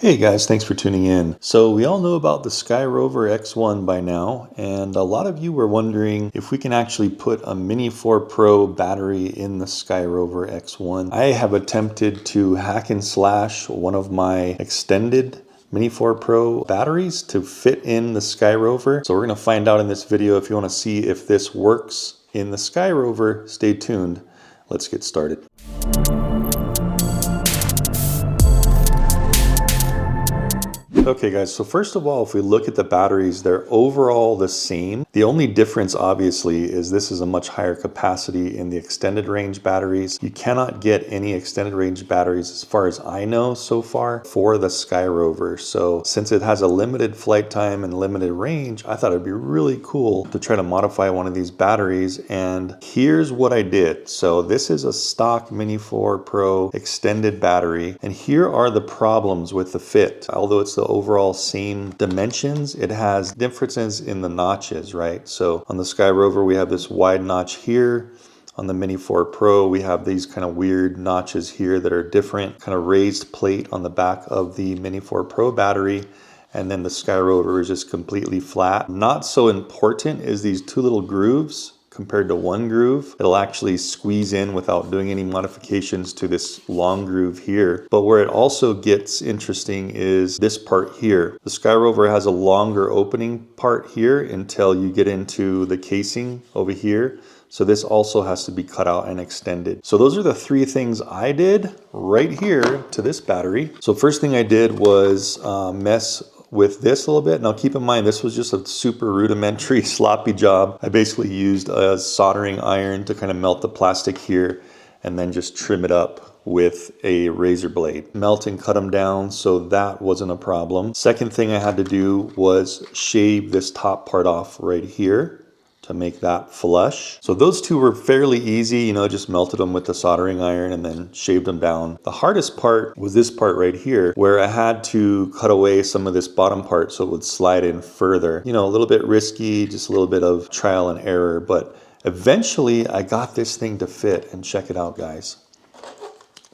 Hey guys, thanks for tuning in. So we all know about the Skyrover X1 by now, and a lot of you were wondering if we can actually put a Mini 4 Pro battery in the Skyrover X1. I have attempted to hack and slash one of my extended Mini 4 Pro batteries to fit in the Skyrover. So we're going to find out in this video. If you want to see if this works in the Skyrover, stay tuned. Let's get started. Okay guys, so first of all, if we look at the batteries, they're overall the same. The only difference obviously is this is a much higher capacity in the extended range batteries. You cannot get any extended range batteries as far as I know so far for the Skyrover. So since it has a limited flight time and limited range, I thought it'd be really cool to try to modify one of these batteries. And here's what I did. So this is a stock Mini 4 Pro extended battery. And here are the problems with the fit. Although it's the overall same dimensions, it has differences in the notches, right? So on the Skyrover, we have this wide notch here. On the Mini 4 Pro, we have these kind of weird notches here that are different, kind of raised plate on the back of the Mini 4 Pro battery. And then the Skyrover is just completely flat. Not so important is these two little grooves compared to one groove. It'll actually squeeze in without doing any modifications to this long groove here. But where it also gets interesting is this part here. The Skyrover has a longer opening part here until you get into the casing over here. So this also has to be cut out and extended. So those are the three things I did right here to this battery. So first thing I did was mess with this a little bit. Now keep in mind, this was just a super rudimentary sloppy job. I basically used a soldering iron to kind of melt the plastic here and then just trim it up with a razor blade. Melt and cut them down, so that wasn't a problem. Second thing I had to do was shave this top part off right here to make that flush. So those two were fairly easy, you know, just melted them with the soldering iron and then shaved them down. The hardest part was this part right here, where I had to cut away some of this bottom part so it would slide in further. You know, a little bit risky, just a little bit of trial and error, but eventually I got this thing to fit, and check it out, guys.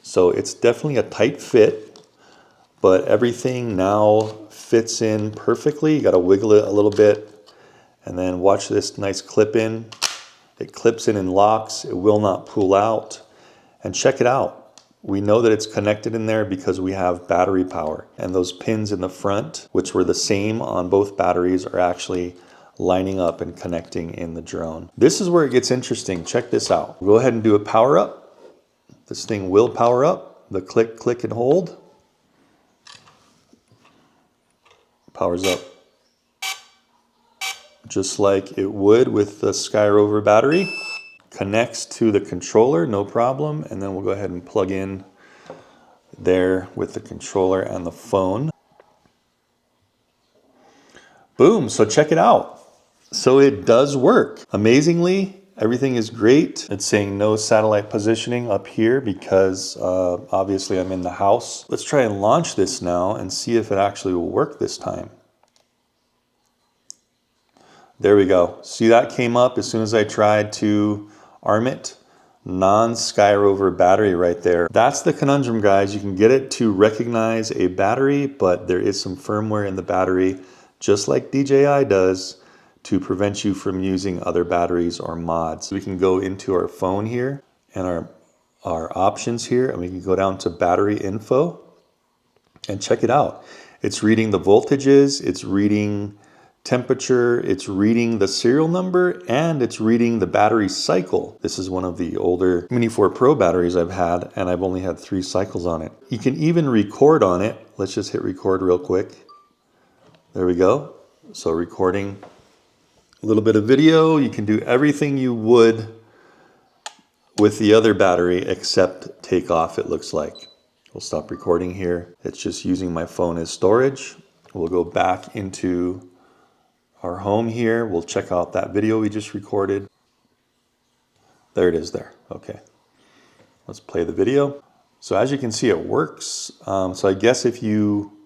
So it's definitely a tight fit, but everything now fits in perfectly. You got to wiggle it a little bit. And then watch this nice clip in. It clips in and locks. It will not pull out. And check it out. We know that it's connected in there because we have battery power. And those pins in the front, which were the same on both batteries, are actually lining up and connecting in the drone. This is where it gets interesting. Check this out. Go ahead and do a power up. This thing will power up. The click, click, and hold. Powers up. Just like it would with the Skyrover battery. Connects to the controller, no problem. And then we'll go ahead and plug in there with the controller and the phone. Boom, so check it out. So it does work. Amazingly, everything is great. It's saying no satellite positioning up here because obviously I'm in the house. Let's try and launch this now and see if it actually will work this time. There we go. See, that came up as soon as I tried to arm it. Non-Skyrover battery right there. That's the conundrum, guys. You can get it to recognize a battery, but there is some firmware in the battery, just like DJI does, to prevent you from using other batteries or mods. We can go into our phone here and our options here, and we can go down to battery info and check it out. It's reading the voltages, it's reading temperature, it's reading the serial number, and it's reading the battery cycle. This is one of the older Mini 4 Pro batteries I've had, and I've only had 3 cycles on it. You can even record on it. Let's just hit record real quick. There we go. So recording a little bit of video. You can do everything you would with the other battery except take off, it looks like. We'll stop recording here. It's just using my phone as storage. We'll go back into our home here. We'll check out that video we just recorded. There it is there. Okay. Let's play the video. So as you can see, it works. So I guess if you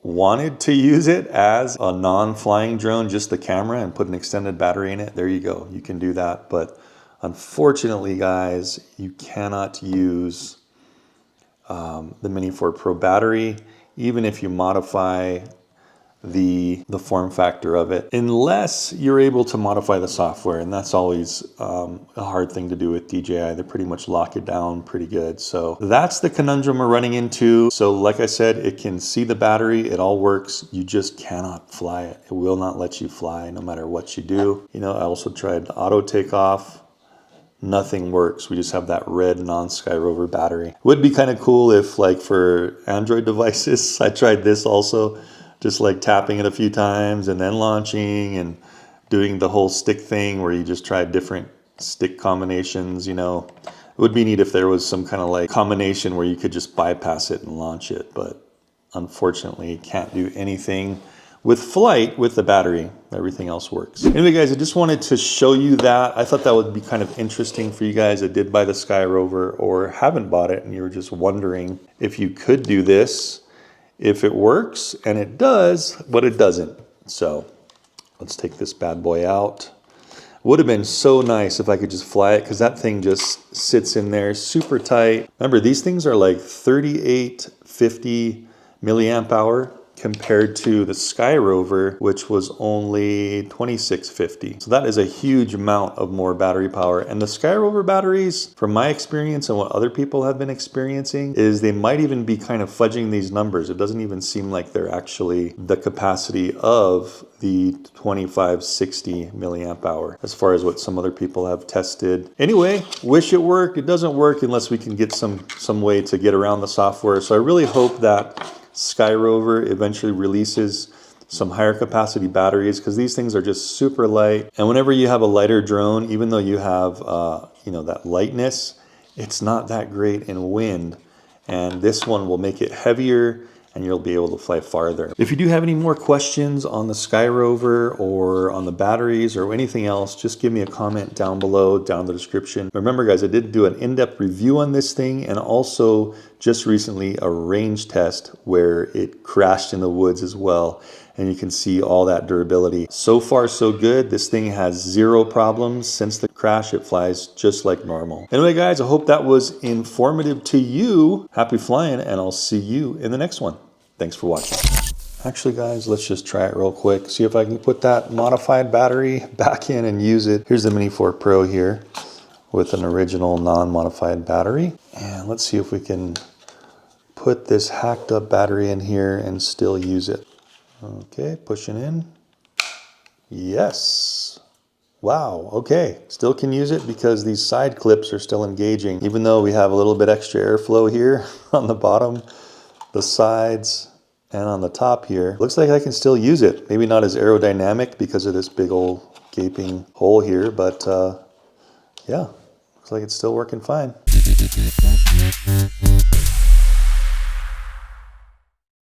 wanted to use it as a non-flying drone, just the camera, and put an extended battery in it, there you go. You can do that. But unfortunately, guys, you cannot use the Mini 4 Pro battery even if you modify the form factor of it, unless you're able to modify the software, and that's always a hard thing to do with DJI. They pretty much lock it down pretty good. So that's the conundrum we're running into. So like I said, it can see the battery, it all works, you just cannot fly it. It will not let you fly no matter what you do. You know, I also tried the auto takeoff. Nothing works. We just have that red non-Skyrover battery. It would be kind of cool if, like, for Android devices, I tried this also, just like tapping it a few times and then launching and doing the whole stick thing where you just try different stick combinations. You know, it would be neat if there was some kind of like combination where you could just bypass it and launch it, but unfortunately can't do anything with flight with the battery. Everything else works. Anyway, guys, I just wanted to show you that. I thought that would be kind of interesting for you guys that did buy the Skyrover or haven't bought it and you were just wondering if you could do this, if it works, and it does, but it doesn't. So let's take this bad boy out. Would have been so nice if I could just fly it, because that thing just sits in there super tight. Remember, these things are like 3850 milliamp hour compared to the Skyrover, which was only 2650. So that is a huge amount of more battery power. And the Skyrover batteries, from my experience and what other people have been experiencing, is they might even be kind of fudging these numbers. It doesn't even seem like they're actually the capacity of the 2560 milliamp hour, as far as what some other people have tested. Anyway, wish it worked. It doesn't work unless we can get some way to get around the software. So I really hope that Skyrover eventually releases some higher capacity batteries, because these things are just super light. And whenever you have a lighter drone, even though you have you know, that lightness, it's not that great in wind. And this one will make it heavier and you'll be able to fly farther. If you do have any more questions on the Skyrover or on the batteries or anything else, just give me a comment down below, down in the description. Remember, guys, I did do an in-depth review on this thing, and also just recently a range test where it crashed in the woods as well. And you can see all that durability. So far, so good. This thing has zero problems since the crash. It flies just like normal. Anyway, guys, I hope that was informative to you. Happy flying, and I'll see you in the next one. Thanks for watching. Actually, guys, let's just try it real quick. See if I can put that modified battery back in and use it. Here's the Mini 4 Pro here with an original non-modified battery. And let's see if we can put this hacked up battery in here and still use it. Okay, pushing in. Yes. Wow, okay. Still can use it because these side clips are still engaging. Even though we have a little bit extra airflow here on the bottom, the sides, and on the top here, looks like I can still use it. Maybe not as aerodynamic because of this big old gaping hole here, but yeah, looks like it's still working fine.